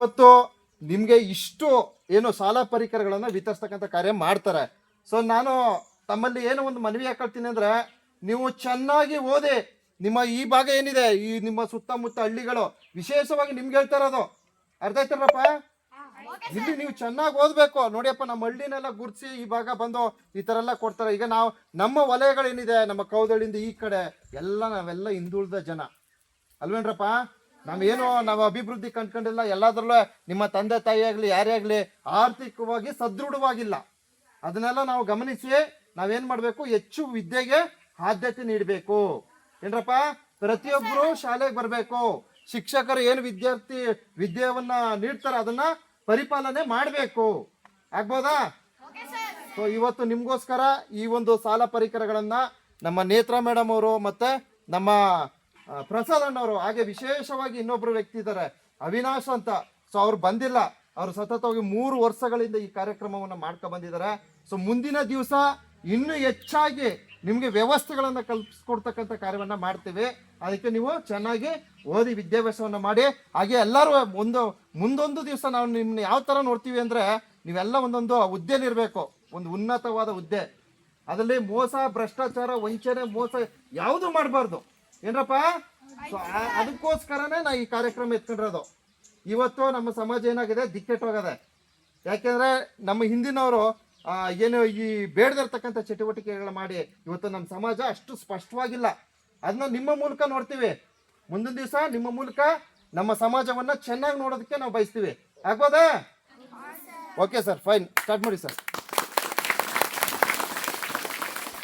ಇವತ್ತು ನಿಮಗೆ ಇಷ್ಟು ಏನು ಶಾಲಾ ಪರಿಕರಗಳನ್ನು ವಿತರಿಸ್ತಕ್ಕಂಥ ಕಾರ್ಯ ಮಾಡ್ತಾರೆ. ಸೊ ನಾನು ತಮ್ಮಲ್ಲಿ ಏನೋ ಒಂದು ಮನವಿ ಹಾಕೊಳ್ತೀನಿ ಅಂದರೆ, ನೀವು ಚೆನ್ನಾಗಿ ಓದಿ. ನಿಮ್ಮ ಈ ಭಾಗ ಏನಿದೆ, ಈ ನಿಮ್ಮ ಸುತ್ತಮುತ್ತ ಹಳ್ಳಿಗಳು ವಿಶೇಷವಾಗಿ ನಿಮ್ಗೆ ಹೇಳ್ತಾ ಇರೋದು, ಅರ್ಥ ಆಯ್ತಾರಪ್ಪ? ಇಲ್ಲಿ ನೀವು ಚೆನ್ನಾಗಿ ಓದಬೇಕು. ನೋಡಿಯಪ್ಪ, ನಮ್ಮ ಹಳ್ಳಿನೆಲ್ಲ ಗುರ್ಸಿ ಈ ಭಾಗ ಬಂದು ಈ ಥರ ಎಲ್ಲ ಕೊಡ್ತಾರೆ. ಈಗ ನಾವು ನಮ್ಮ ವಲಯಗಳೇನಿದೆ, ನಮ್ಮ ಕೌದಳ್ಳಿಯಿಂದ ಈ ಕಡೆ ಎಲ್ಲ ನಾವೆಲ್ಲ ಹಿಂದುಳಿದ ಜನ ಅಲ್ವೇನ್ರಪ್ಪ? ನಾವು ಅಭಿವೃದ್ಧಿ ಕಂಡ್ಕೊಂಡಿಲ್ಲ. ಎಲ್ಲದರಲ್ಲೂ ನಿಮ್ಮ ತಂದೆ ತಾಯಿ ಆಗಲಿ ಯಾರೇ ಆಗಲಿ ಆರ್ಥಿಕವಾಗಿ ಸದೃಢವಾಗಿಲ್ಲ. ಅದನ್ನೆಲ್ಲ ನಾವು ಗಮನಿಸಿ ನಾವೇನು ಮಾಡಬೇಕು, ಹೆಚ್ಚು ವಿದ್ಯೆಗೆ ಆದ್ಯತೆ ನೀಡಬೇಕು. ಏನ್ರಪ್ಪ? ಪ್ರತಿಯೊಬ್ಬರು ಶಾಲೆಗೆ ಬರಬೇಕು. ಶಿಕ್ಷಕರು ಏನು ವಿದ್ಯೆಯನ್ನ ನೀಡ್ತಾರೆ ಅದನ್ನ ಪರಿಪಾಲನೆ ಮಾಡಬೇಕು. ಆಗ್ಬೋದಾ? ಸೊ ಇವತ್ತು ನಿಮ್ಗೋಸ್ಕರ ಈ ಒಂದು ಶಾಲಾ ಪರಿಕರಗಳನ್ನ ನಮ್ಮ ನೇತ್ರಾ ಮೇಡಮ್ ಅವರು ಮತ್ತೆ ನಮ್ಮ ಪ್ರಸಾದ್ ಅಣ್ಣವರು, ಹಾಗೆ ವಿಶೇಷವಾಗಿ ಇನ್ನೊಬ್ರು ವ್ಯಕ್ತಿ ಇದ್ದಾರೆ ಅವಿನಾಶ್ ಅಂತ. ಸೊ ಅವ್ರು ಬಂದಿಲ್ಲ, ಅವರು ಸತತವಾಗಿ 3 ವರ್ಷಗಳಿಂದ ಈ ಕಾರ್ಯಕ್ರಮವನ್ನು ಮಾಡ್ಕೊ ಬಂದಿದ್ದಾರೆ. ಸೊ ಮುಂದಿನ ದಿವಸ ಇನ್ನೂ ಹೆಚ್ಚಾಗಿ ನಿಮಗೆ ವ್ಯವಸ್ಥೆಗಳನ್ನು ಕಲ್ಪಿಸ್ಕೊಡ್ತಕ್ಕಂಥ ಕಾರ್ಯವನ್ನು ಮಾಡ್ತೀವಿ. ಅದಕ್ಕೆ ನೀವು ಚೆನ್ನಾಗಿ ಓದಿ ವಿದ್ಯಾಭ್ಯಾಸವನ್ನು ಮಾಡಿ. ಹಾಗೆ ಎಲ್ಲರೂ ಮುಂದೊಂದು ದಿವಸ ನಾವು ನಿಮ್ಮನ್ನ ಯಾವ ಥರ ನೋಡ್ತೀವಿ ಅಂದರೆ, ನೀವೆಲ್ಲ ಒಂದೊಂದು ಹುದ್ದೆಲಿರಬೇಕು, ಒಂದು ಉನ್ನತವಾದ ಹುದ್ದೆ. ಅದರಲ್ಲಿ ಮೋಸ, ಭ್ರಷ್ಟಾಚಾರ, ವಂಚನೆ, ಮೋಸ ಯಾವುದೂ ಮಾಡಬಾರ್ದು. ಏನ್ರಪ್ಪ? ಸೊ ಅದಕ್ಕೋಸ್ಕರನೇ ನಾ ಈ ಕಾರ್ಯಕ್ರಮ ಎತ್ಕೊಂಡಿರೋದು. ಇವತ್ತು ನಮ್ಮ ಸಮಾಜ ಏನಾಗಿದೆ, ದಿಕ್ಕೆಟ್ಟೋಗದೆ. ಯಾಕೆಂದರೆ ನಮ್ಮ ಹಿಂದಿನವರು ಏನು ಈ ಬೇಡದಿರ್ತಕ್ಕಂಥ ಚಟುವಟಿಕೆಗಳು ಮಾಡಿ ಇವತ್ತು ನಮ್ಮ ಸಮಾಜ ಅಷ್ಟು ಸ್ಪಷ್ಟವಾಗಿಲ್ಲ. ಅದನ್ನ ನಿಮ್ಮ ಮೂಲಕ ನೋಡ್ತೀವಿ. ಮುಂದಿನ ದಿವಸ ನಿಮ್ಮ ಮೂಲಕ ನಮ್ಮ ಸಮಾಜವನ್ನು ಚೆನ್ನಾಗಿ ನೋಡೋದಕ್ಕೆ ನಾವು ಬಯಸ್ತೀವಿ. ಆಗ್ಬೋದಾ? ಓಕೆ ಸರ್, ಫೈನ್, ಸ್ಟಾರ್ಟ್ ಮಾಡಿ ಸರ್.